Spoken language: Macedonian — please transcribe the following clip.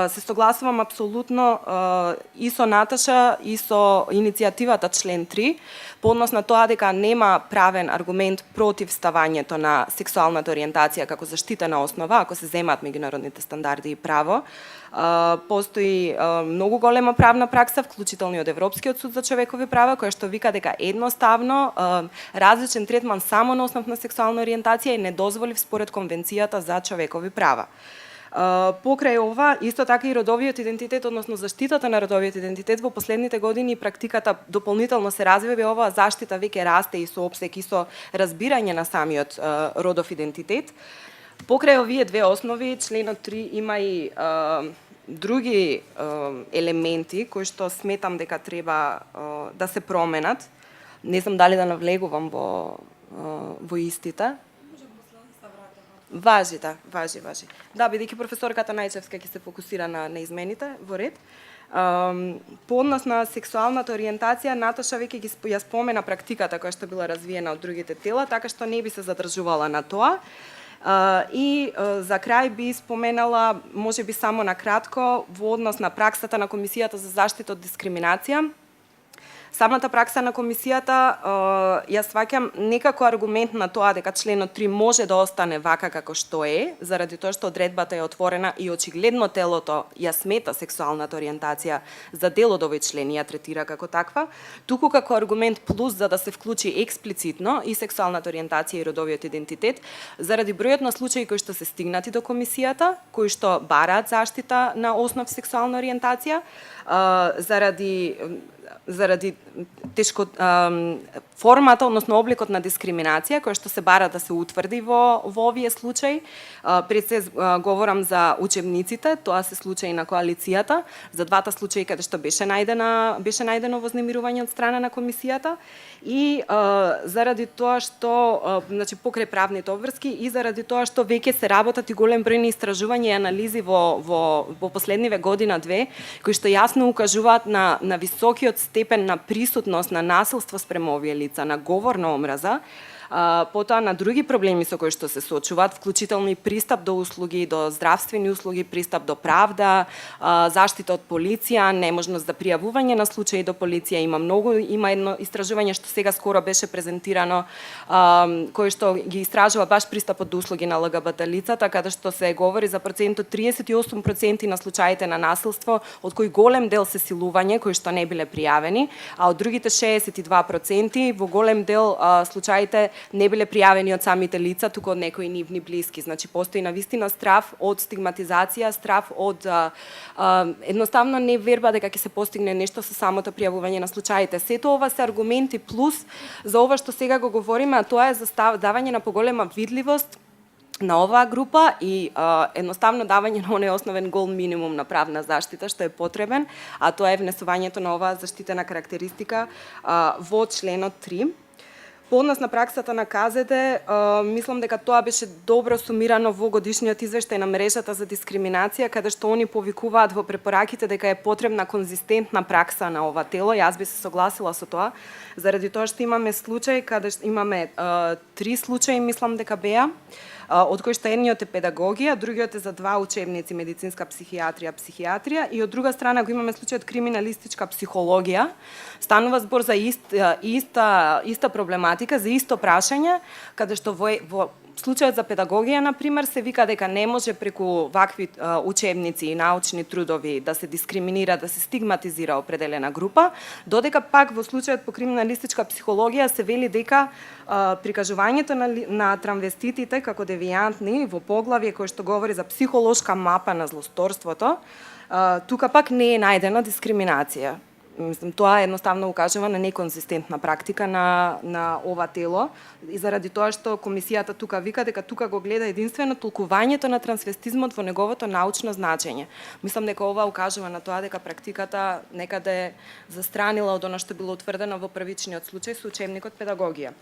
се согласувам апсолутно и со Наташа и со иницијативата член 3, по однос на тоа дека нема правен аргумент против ставањето на сексуалната ориентација како заштитена основа, ако се земаат меѓународните стандарди и право. Постои многу голема правна пракса, вклучително и од Европскиот суд за човекови права, која што вика дека едноставно различен третман само на основ на сексуална ориентација е недозволив според Конвенцијата за човекови права. Покрај ова, исто така и родовиот идентитет, односно заштитата на родовиот идентитет во последните години практиката дополнително се развива и оваа заштита веќе расте и со опсек и со разбирање на самиот родов идентитет. Покрај овие две основи, членот 3 има и други елементи кои што сметам дека треба да се променат. Не знам дали да навлегувам во истите. Важи. Да, бидејќи професорката Најчевска ќе се фокусира на измените во ред. По однос на сексуалната ориентација, Наташа веќе ја спомена практиката која што била развиена од другите тела, така што не би се задржувала на тоа. И за крај би споменала, можеби само на кратко, во однос на праксата на Комисијата за заштита од дискриминација. Самата пракса на комисијата ја сваќам некако аргумент на тоа дека членот 3 може да остане вака како што е, заради тоа што одредбата е отворена и очигледно телото ја смета сексуалната ориентација за дел од овој член и ја третира како таква, туку како аргумент плюс за да се вклучи експлицитно и сексуалната ориентација и родовиот идентитет, заради бројот на случаи кои што се стигнати до комисијата, кои што бараат заштита на основ сексуална ориентација, заради тешко формата, односно обликот на дискриминација која што се бара да се утврди во овие случаи. Пред се говорам за учебниците, тоа се случаи на коалицијата, за двата случаи каде што беше најдено вознемирување од страна на комисијата и заради тоа што значи покрај правните обврски и заради тоа што веќе се работат и голем број на истражувања и анализи во последниве година-две кои што јасно укажуваат на високиот степен на присутност на насилство спрема овие лица, на говор на омраза, потоа на други проблеми со кои што се соочуваат, вклучително и пристап до услуги, до здравствени услуги, пристап до правда, заштита од полиција, неможност за пријавување на случаи до полиција. Има едно истражување што сега скоро беше презентирано, кое што ги истражува баш пристапот до услуги на ЛГБТ лицата, каде што се говори за процентот 38% на случаите на насилство, од кои голем дел се силување, кои што не биле пријавени, а од другите 62% во голем дел случаите не биле пријавени од самите лица, туку од некои нивни блиски. Значи постои навистина страв од стигматизација, страв од едноставно неверба дека ќе се постигне нешто со самото пријавување на случаите. Сето ова се аргументи плюс за ова што сега го говориме, а тоа е за давање на поголема видливост на оваа група и едноставно давање на оној основен гол минимум на правна заштита што е потребен, а тоа е внесувањето на оваа заштитена карактеристика во членот 3. По однос на праксата на КЗД, мислам дека тоа беше добро сумирано во годишниот извештај на мрежата за дискриминација, каде што они повикуваат во препораките дека е потребна конзистентна пракса на ова тело. Јас би се согласила со тоа, заради тоа што имаме случај каде имаме 3 случаи, мислам дека беа, од кои што едниот е педагогија, другиот е за 2 учебници медицинска психијатрија и од друга страна го имаме случајот криминалистичка психологија. Станува збор за иста проблематика, за исто прашање, каде што во случајот за педагогија, например, се вика дека не може преку вакви учебници и научни трудови да се дискриминира, да се стигматизира определена група, додека пак во случајот по криминалистичка психологија се вели дека прикажувањето на транвеститите како девијантни во поглавје кое што говори за психолошка мапа на злосторството, тука пак не е најдена дискриминација. Мислам, тоа едноставно укажува на неконзистентна практика на ова тело и заради тоа што комисијата тука вика дека тука го гледа единствено толкувањето на трансвестизмот во неговото научно значење. Мислам дека ова укажува на тоа дека практиката некаде застранила од она што било утврдено во првичниот случај со учебникот педагогија.